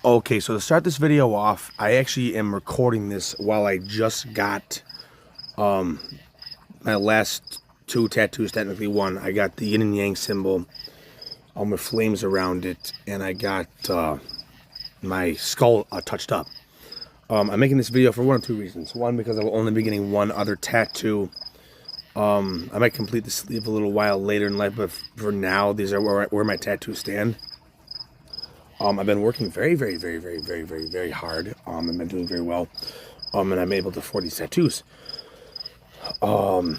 Okay, so to start this video off, I actually am recording this while I just got my last two tattoos, technically one. I got the yin and yang symbol with flames around it, and I got my skull touched up. I'm making this video for one of two reasons. One, because I will only be getting one other tattoo. I might complete the sleeve a little while later in life, but for now, these are where my tattoos stand. I've been working very hard. I've been doing very well. And I'm able to afford these tattoos. So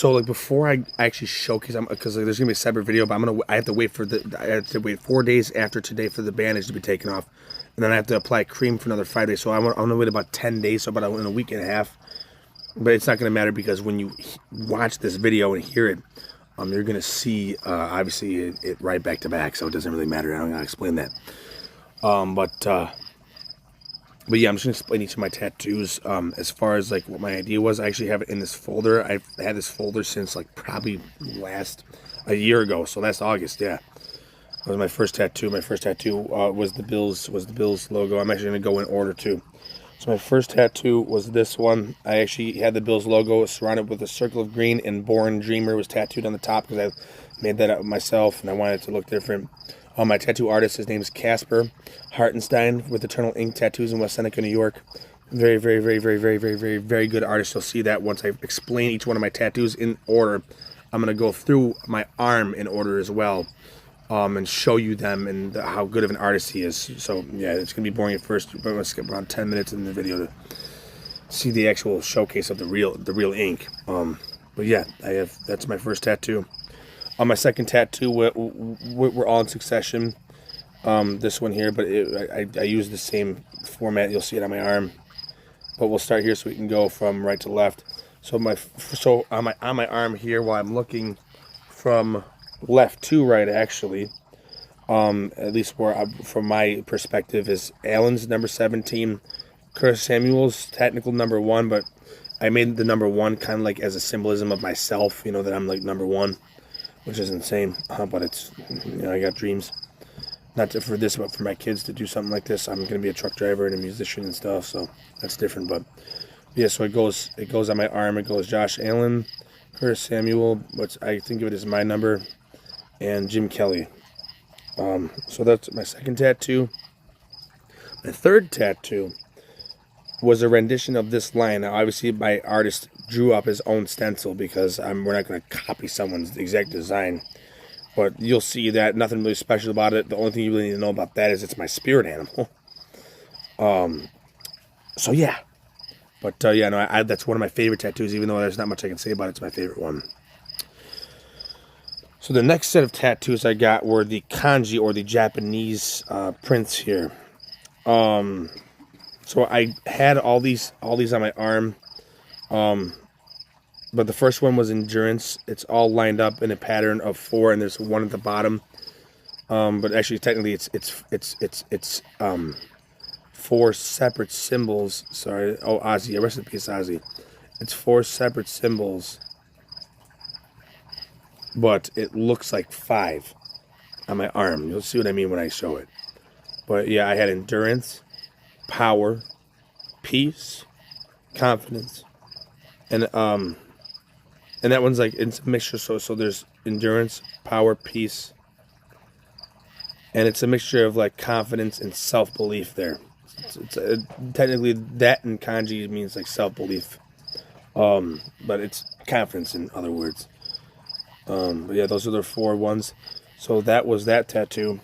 like before I actually showcase, because there's gonna be a separate video, but I have to wait 4 days after today for the bandage to be taken off, and then I have to apply cream for another 5 days. So I'm gonna wait about 10 days, so about in a week and a half. But it's not gonna matter because when you watch this video and hear it, you're gonna see obviously it right back to back, so it doesn't really matter. I don't gotta explain that. But yeah, I'm just gonna explain each of my tattoos. As far as like what my idea was, I actually have it in this folder. I've had this folder since like probably a year ago. So last August, yeah, that was my first tattoo. My first tattoo was the Bills logo. I'm actually gonna go in order too. So my first tattoo was this one. I actually had the Bills logo surrounded with a circle of green, and Born Dreamer was tattooed on the top because I made that up myself and I wanted it to look different. My tattoo artist, his name is Casper Hartenstein with Eternal Ink Tattoos in West Seneca, New York. Very good artist. You'll see that once I explain each one of my tattoos in order. I'm going to go through my arm in order as well. And show you them and how good of an artist he is. So yeah, it's gonna be boring at first, but I'm gonna skip around 10 minutes in the video to see the actual showcase of the real ink. But yeah, that's my first tattoo. On my second tattoo, we're all in succession. This one here, but I use the same format. You'll see it on my arm, but we'll start here so we can go from right to left. So on my arm here, while I'm looking from left to right, actually, at least from my perspective, is Allen's number 17, Curtis Samuel's technical number 1, but I made the number 1 kind of like as a symbolism of myself, you know, that I'm like number 1, which is insane, but it's, you know, I got dreams, not for this, but for my kids to do something like this. I'm going to be a truck driver and a musician and stuff, so that's different, but yeah, so it goes on my arm. It goes Josh Allen, Curtis Samuel, which I think of it as my number, and Jim Kelly. So that's my second tattoo. My third tattoo was a rendition of this line. Now, obviously, my artist drew up his own stencil because we're not going to copy someone's exact design. But you'll see that nothing really special about it. The only thing you really need to know about that is it's my spirit animal. So yeah. But yeah, no, that's one of my favorite tattoos. Even though there's not much I can say about it, it's my favorite one. So the next set of tattoos I got were the kanji, or the Japanese prints here. So I had all these on my arm, but the first one was endurance. It's all lined up in a pattern of 4, and there's 1 at the bottom. But actually, technically, it's 4 separate symbols. Sorry, oh, Ozzy, rest in peace, Ozzy. It's 4 separate symbols, but it looks like 5 on my arm. You'll see what I mean when I show it. But yeah, I had endurance, power, peace, confidence, and that one's like, it's a mixture. So there's endurance, power, peace, and it's a mixture of like confidence and self-belief there. It's technically that in kanji means like self-belief, but it's confidence in other words. But yeah, those are the 4 ones. So that was that tattoo.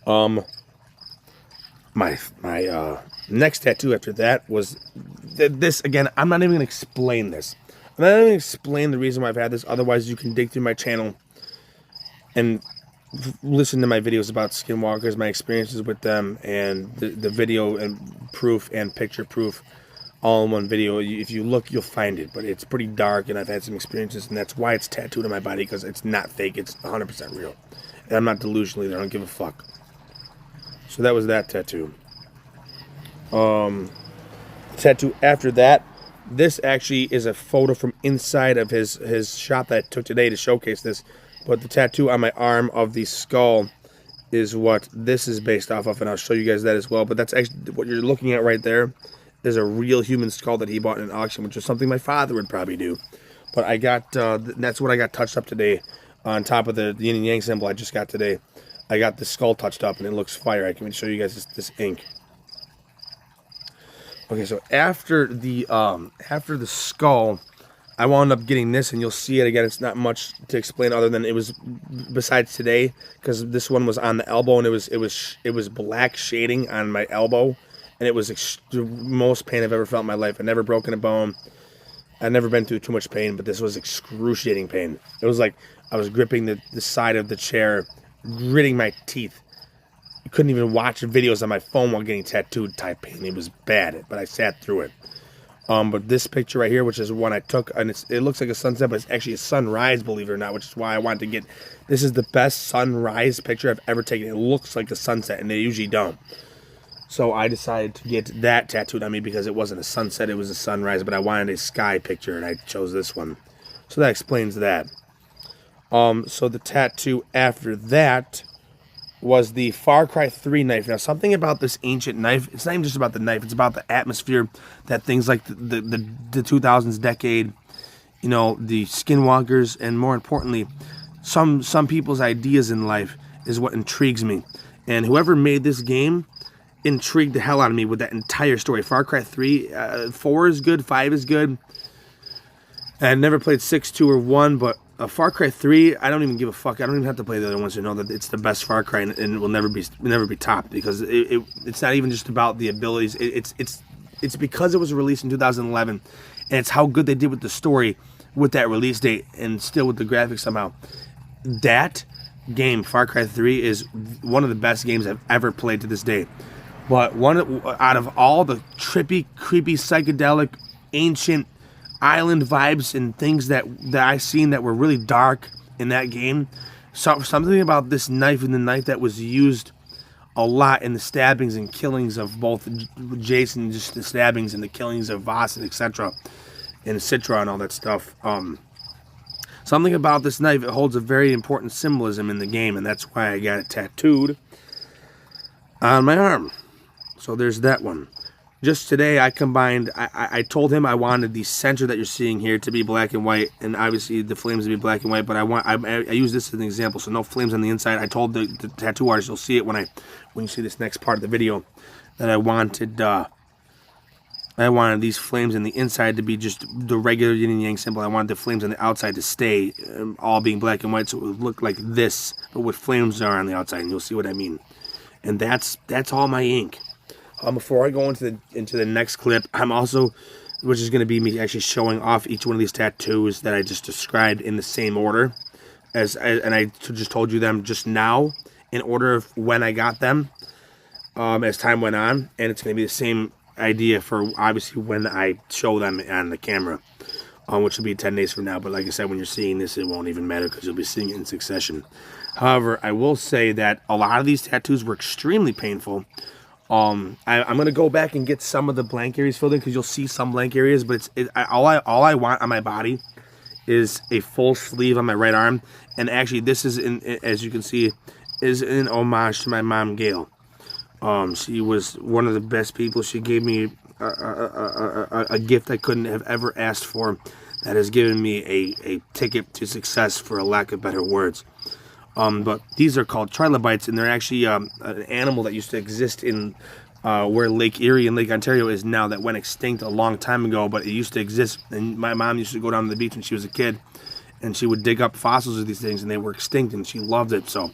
My next tattoo after that was this. Again, I'm not even gonna explain this. I'm not even gonna explain the reason why I've had this. Otherwise, you can dig through my channel and listen to my videos about skinwalkers, my experiences with them, and the video and proof and picture proof all in one video. If you look, you'll find it, but it's pretty dark, and I've had some experiences, and that's why it's tattooed on my body, because it's not fake. It's 100% real, and I'm not delusional either. I don't give a fuck. So that was that tattoo. Tattoo after that, this actually is a photo from inside of his shop that I took today to showcase this. But the tattoo on my arm of the skull is what this is based off of, and I'll show you guys that as well. But that's actually what you're looking at right there is a real human skull that he bought in an auction, which is something my father would probably do. But I got, that's what I got touched up today on top of the yin and yang symbol I just got today. I got the skull touched up and it looks fire. I can show you guys this ink. Okay, so after the skull, I wound up getting this, and you'll see it again. It's not much to explain other than it was, besides today, because this one was on the elbow, and it was black shading on my elbow, and it was the most pain I've ever felt in my life. I've never broken a bone. I've never been through too much pain, but this was excruciating pain. It was like I was gripping the side of the chair, gritting my teeth. I couldn't even watch videos on my phone while getting tattooed type pain. It was bad, but I sat through it. But this picture right here, which is one I took, and it looks like a sunset, but it's actually a sunrise, believe it or not, which is why I wanted to get, this is the best sunrise picture I've ever taken. It looks like a sunset, and they usually don't. So I decided to get that tattooed on me because it wasn't a sunset, it was a sunrise, but I wanted a sky picture, and I chose this one. So that explains that. So the tattoo after that was the Far Cry 3 knife. Now, something about this ancient knife, it's not even just about the knife, it's about the atmosphere that things like the 2000s decade, you know, the skinwalkers, and more importantly, some people's ideas in life is what intrigues me. And whoever made this game intrigued the hell out of me with that entire story. Far Cry 3, 4 is good, 5 is good. And I never played 6, 2, or 1, but Far Cry 3, I don't even give a fuck. I don't even have to play the other ones to know that it's the best Far Cry, and it will never be topped, because it's not even just about the abilities. It's because it was released in 2011, and it's how good they did with the story with that release date, and still with the graphics somehow. That game, Far Cry 3, is one of the best games I've ever played to this day. But out of all the trippy, creepy, psychedelic, ancient island vibes and things that I seen that were really dark in that game, something about this knife and the knife that was used a lot in the stabbings and killings of both Jason, just the stabbings and the killings of Voss and etc. and Citra and all that stuff. Something about this knife, it holds a very important symbolism in the game, and that's why I got it tattooed on my arm. So there's that one. Just today, I combined, I told him I wanted the center that you're seeing here to be black and white, and obviously the flames to be black and white, but I use this as an example, so no flames on the inside. I told the tattoo artist, you'll see it when you see this next part of the video, that I wanted these flames on the inside to be just the regular yin and yang symbol. I wanted the flames on the outside to stay, all being black and white, so it would look like this, but with flames are on the outside, and you'll see what I mean. And that's all my ink. Before I go into the next clip, I'm also, which is going to be me actually showing off each one of these tattoos that I just described in the same order, and I just told you them just now in order of when I got them, as time went on, and it's going to be the same idea for obviously when I show them on the camera, which will be 10 days from now. But like I said, when you're seeing this, it won't even matter because you'll be seeing it in succession. However, I will say that a lot of these tattoos were extremely painful. I'm gonna go back and get some of the blank areas filled in because you'll see some blank areas, but all I want on my body is a full sleeve on my right arm, and actually this is as you can see, is in homage to my mom, Gail. She was one of the best people. She gave me a gift I couldn't have ever asked for, that has given me a ticket to success, for a lack of better words. But these are called trilobites, and they're actually an animal that used to exist in where Lake Erie and Lake Ontario is now, that went extinct a long time ago, but it used to exist. And my mom used to go down to the beach when she was a kid, and she would dig up fossils of these things, and they were extinct, and she loved it. So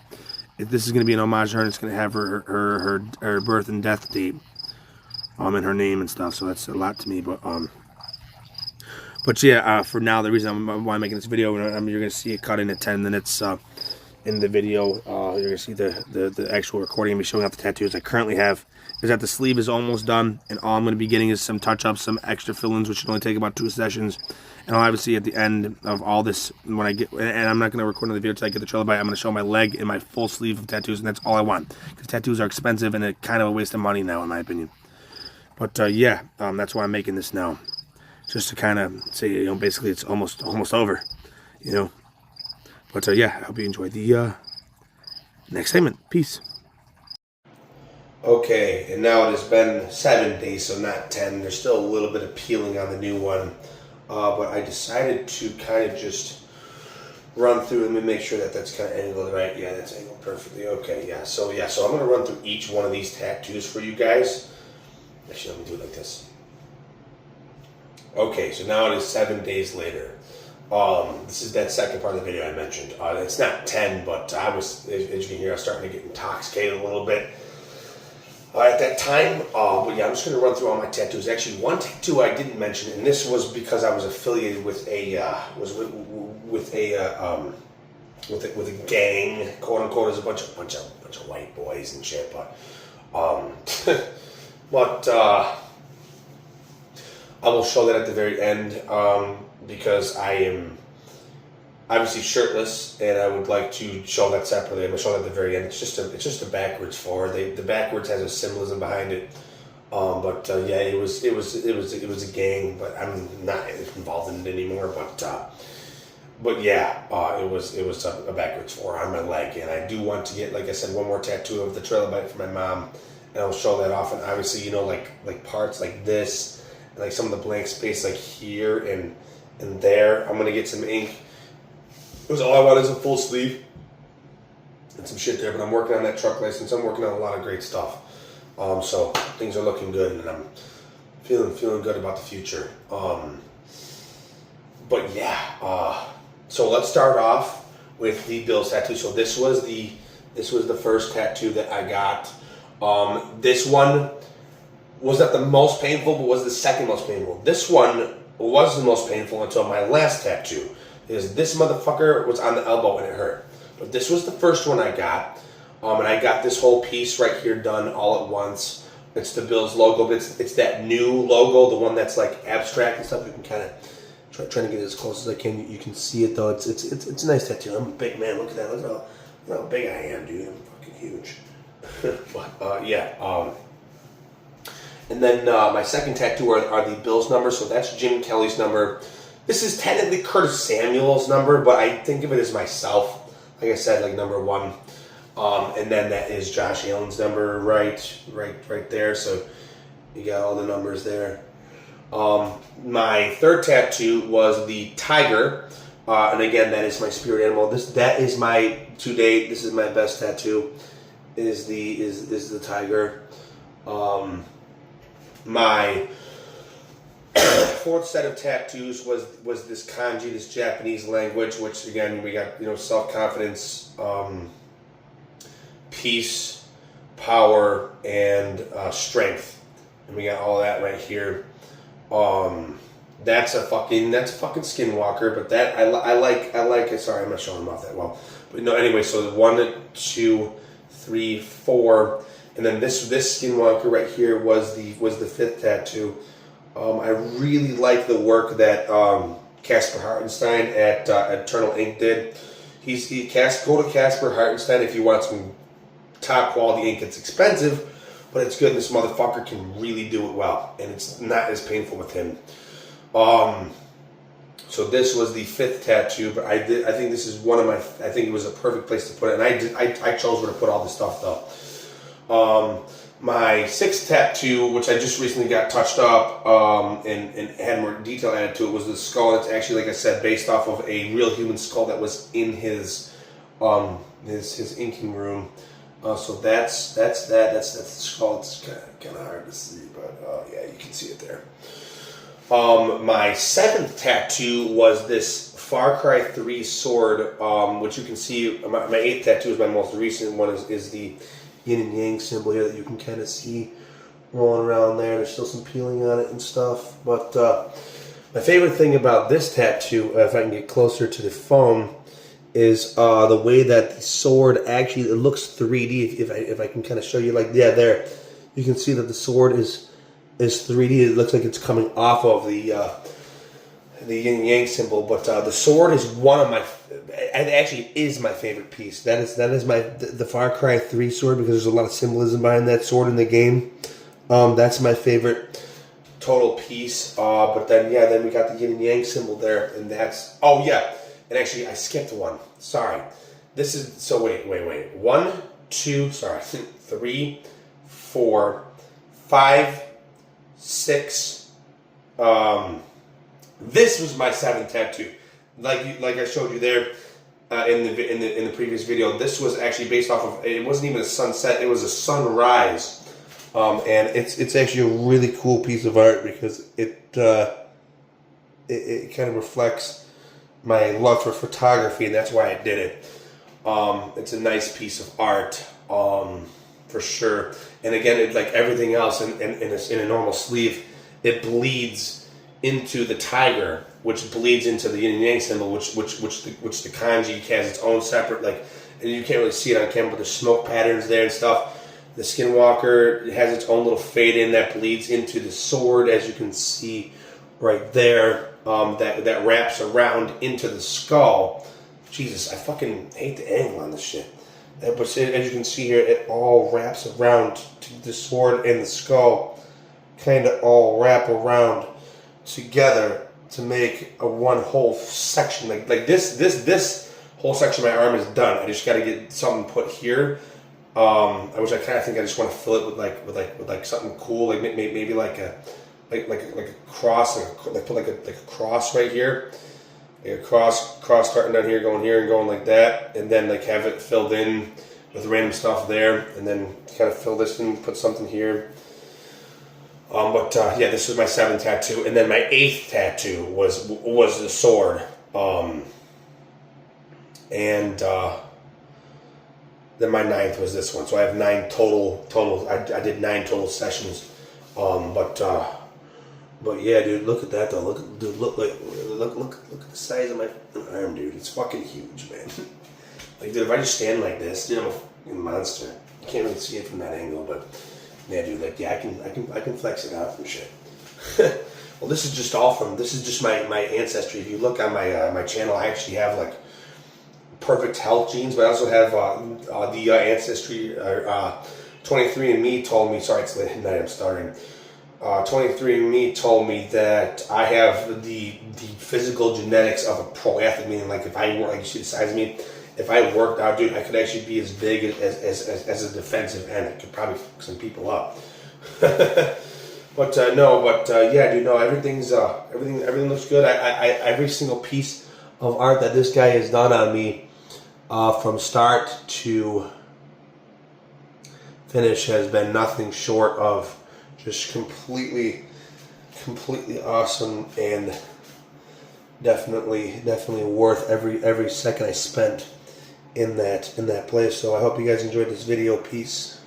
if this is going to be an homage to her, and it's going to have her birth and death date and her name and stuff. So that's a lot to me. But yeah, for now, the reason why I'm making this video, you're going to see it cut into 10 minutes. In the video, you're going to see the actual recording of me showing off the tattoos I currently have, is that the sleeve is almost done, and all I'm going to be getting is some touch-ups, some extra fill-ins, which should only take about 2 sessions. And I'll obviously, at the end of all this, when I get, and I'm not going to record another video until I get the trilobite, I'm going to show my leg and my full sleeve of tattoos, and that's all I want, because tattoos are expensive, and it's kind of a waste of money now, in my opinion. But yeah, that's why I'm making this now, just to kind of say, you know, basically it's almost over, you know. But yeah, I hope you enjoyed the next segment. Peace. Okay, and now it has been 7 days, so not 10. There's still a little bit of peeling on the new one. But I decided to kind of just run through. Let me make sure that that's kind of angled right. Yeah, that's angled perfectly. Okay, yeah. So I'm going to run through each one of these tattoos for you guys. Actually, let me do it like this. Okay, so now it is 7 days later. This is that second part of the video I mentioned. It's not 10, but I was, as you can hear, I was starting to get intoxicated a little bit at that time. But yeah, I'm just going to run through all my tattoos. Actually, one tattoo I didn't mention, and this was because I was affiliated with a with a gang, quote unquote. There's a bunch of white boys and shit, but I will show that at the very end because I am obviously shirtless, and I would like to show that separately. I'm gonna show that at the very end. It's just a backwards forward. The backwards has a symbolism behind it. Yeah, it was a gang, but I'm not involved in it anymore. But yeah, it was a backwards four on my leg, and I do want to get, like I said, one more tattoo of the trilobite for my mom, and I'll show that off. And obviously, like parts like this, and like some of the blank space like here and there. I'm gonna get some ink. It was all I wanted is a full sleeve and some shit there, but I'm working on that truck license. I'm working on a lot of great stuff. So things are looking good, and I'm feeling good about the future. But yeah, so let's start off with the Bills tattoo. So this was the first tattoo that I got. This one was not the most painful, but was the second most painful. This one was the most painful until my last tattoo, because this motherfucker was on the elbow and it hurt. But this was the first one I got, and I got this whole piece right here done all at once. It's the Bills logo, but it's that new logo, the one that's like abstract and stuff. You can kind of trying to get it as close as I can. You can see it though. It's a nice tattoo. I'm a big man. Look at that. Look how big I am, dude. I'm fucking huge. But yeah. And then my second tattoo are the Bills numbers. So that's Jim Kelly's number. This is technically Curtis Samuel's number, but I think of it as myself. Like I said, like number 1. And then that is Josh Allen's number right there. So you got all the numbers there. My third tattoo was the tiger. And again, that is my spirit animal. That is my, to date, this is my best tattoo, is the tiger. My fourth set of tattoos was this kanji, this Japanese language, which again we got self-confidence, peace, power, and strength, and we got all that right here. That's a fucking skinwalker, but that I like it. Sorry, I'm not showing them off that well, but no. Anyway, so 1, 2, 3, 4. And then this skinwalker right here was the 5th tattoo. I really like the work that Casper Hartenstein at Eternal Ink did. Go to Casper Hartenstein if you want some top quality ink. It's expensive, but it's good. And this motherfucker can really do it well, and it's not as painful with him. So this was the 5th tattoo, but I think this is one of my. I think it was a perfect place to put it, and I chose where to put all this stuff though. My 6th tattoo, which I just recently got touched up and had more detail added to it, was the skull. It's actually, like I said, based off of a real human skull that was in his inking room. So that's the skull. It's kind of hard to see, but yeah, you can see it there. My 7th tattoo was this Far Cry 3 sword, which you can see. My 8th tattoo is my most recent one. Is the yin and yang symbol here that you can kind of see rolling around there. There's still some peeling on it and stuff. But my favorite thing about this tattoo, if I can get closer to the phone, is the way that the sword actually, it looks 3D. If I can kind of show you, like, yeah, there. You can see that the sword is 3D. It looks like it's coming off of the yin and yang symbol. But the sword is one of my, it actually is my favorite piece. That is the Far Cry 3 sword, because there's a lot of symbolism behind that sword in the game. That's my favorite total piece. But then we got the yin and yang symbol there, and that's, oh yeah, and actually I skipped one. Sorry. This is, so wait. 1, 2, sorry, 3, 4, 5, 6. This was my 7th tattoo. Like I showed you there in the previous video. This was actually based off of. It wasn't even a sunset. It was a sunrise. And it's actually a really cool piece of art because it kind of reflects my love for photography, and that's why I did it. It's a nice piece of art, for sure. And again, it, like everything else in a normal sleeve, it bleeds into the tiger, which bleeds into the yin and yang symbol, which the kanji has its own separate, like, and you can't really see it on camera, but the smoke patterns there and stuff. The Skinwalker has its own little fade in that bleeds into the sword, as you can see right there. That wraps around into the skull. Jesus, I fucking hate the angle on this shit. But as you can see here, it all wraps around to the sword and the skull. Kind of all wrap around together to make a one whole section. Like this whole section of my arm is done. I just got to get something put here. Which I kind of think I just want to fill it with something cool, like maybe like a cross, like put like a cross right here, like a cross starting down here, going here and going like that, and then like have it filled in with random stuff there, and then kind of fill this in, put something here. Yeah, this was my 7th tattoo, and then my 8th tattoo was the sword, and. Then my 9th was this one, so I have 9 total. I did 9 total sessions, but yeah, dude, look at that though. Look at the size of my arm, dude. It's fucking huge, man. Like, dude, if I just stand like this, dude, I'm a fucking monster. You can't really see it from that angle, but yeah, dude, like, yeah, I can flex it out and shit. Well, this is just my ancestry. If you look on my channel, I actually have like perfect health genes, but I also have the ancestry. 23andMe told me. Sorry, it's late at night. I'm starting. 23andMe told me that I have the physical genetics of a pro athlete. Meaning, like, if I work, like, you see the size of me. If I worked out, dude, I could actually be as big as a defensive end. I could probably fuck some people up. Yeah, dude, no, everything looks good. I every single piece of art that this guy has done on me, from start to finish, has been nothing short of just completely awesome, and definitely worth every second I spent in that place. So I hope you guys enjoyed this video. Peace.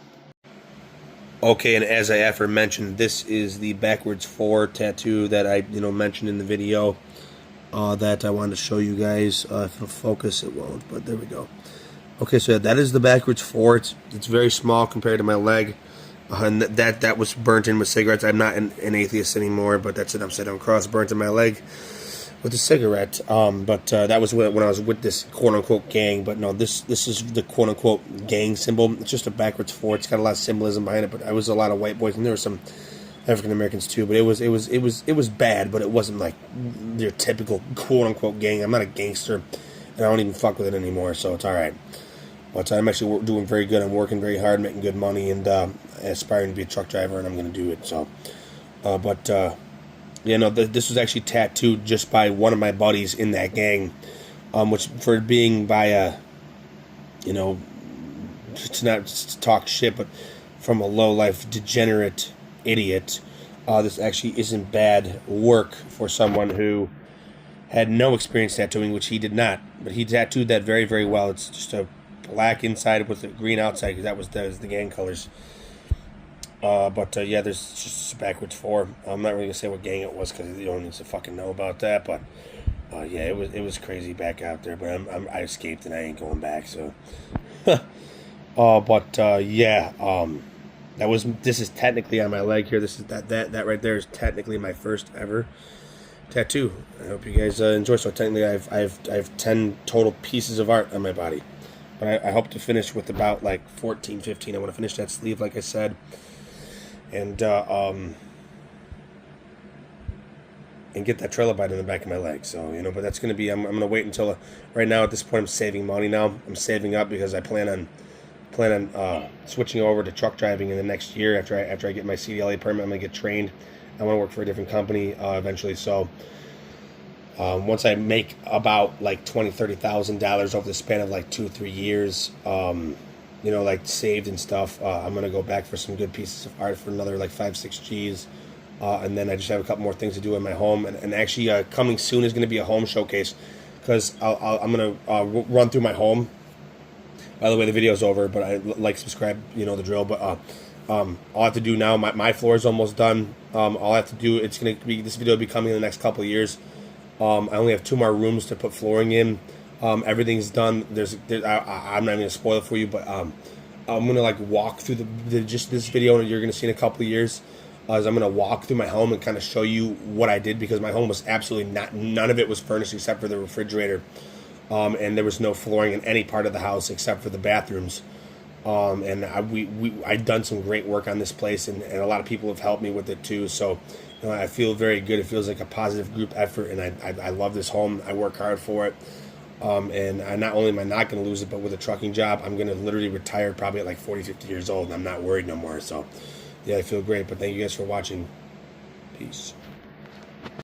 Okay, and as I aforementioned, this is the backwards 4 tattoo that I mentioned in the video. That I wanted to show you guys. If it'll focus, it won't, but there we go. Okay, so that is the backwards 4. It's very small compared to my leg. And that was burnt in with cigarettes. I'm not an atheist anymore, but that's an upside down cross burnt in my leg with a cigarette. That was when I was with this quote unquote gang. But no, this is the quote unquote gang symbol. It's just a backwards 4. It's got a lot of symbolism behind it. But I was a lot of white boys, and there were some African Americans too, but it was bad, but it wasn't like your typical quote unquote gang. I'm not a gangster, and I don't even fuck with it anymore, so it's all right. But I'm actually doing very good. I'm working very hard, making good money, and aspiring to be a truck driver, and I'm going to do it. So, this was actually tattooed just by one of my buddies in that gang, which for being by a, to not talk shit, but from a low life degenerate idiot, this actually isn't bad work for someone who had no experience tattooing, which he did not, but he tattooed that very, very well. It's just a black inside with a green outside, because that was the gang colors. Yeah, there's just a backwards 4. I'm not really gonna say what gang it was, because you don't need to fucking know about that, but yeah, it was crazy back out there, but I escaped and I ain't going back, so this is technically on my leg here. This is that right there is technically my first ever tattoo. I hope you guys enjoy. So technically, I have 10 total pieces of art on my body, but I hope to finish with about like 14, 15. I want to finish that sleeve, like I said, and get that trilobite in the back of my leg. So but that's gonna be. I'm gonna wait until right now. At this point, I'm saving money now. I'm saving up because I plan on plan on switching over to truck driving in the next year after I get my CDLA permit. I'm gonna get trained. I want to work for a different company eventually. So once I make about like $20,000-$30,000 over the span of like 2-3 years, like saved and stuff, I'm gonna go back for some good pieces of art for another like 5-6 G's. And then I just have a couple more things to do in my home, and actually coming soon is going to be a home showcase, because I'm going to run through my home. By the way, the video's over, but I like, subscribe, you know the drill. But all I have to do now, my floor is almost done. All I have to do, this video will be coming in the next couple of years. I only have 2 more rooms to put flooring in. Everything's done. I'm not even gonna spoil it for you, but I'm gonna like walk through just this video, and you're gonna see in a couple of years. As I'm gonna walk through my home and kind of show you what I did, because my home was absolutely none of it was furnished except for the refrigerator, and there was no flooring in any part of the house except for the bathrooms. And I've done some great work on this place, and a lot of people have helped me with it too. So, I feel very good. It feels like a positive group effort, and I love this home. I work hard for it. And not only am I not going to lose it, but with a trucking job, I'm going to literally retire probably at like 40-50 years old, and I'm not worried no more. So, yeah, I feel great. But thank you guys for watching. Peace.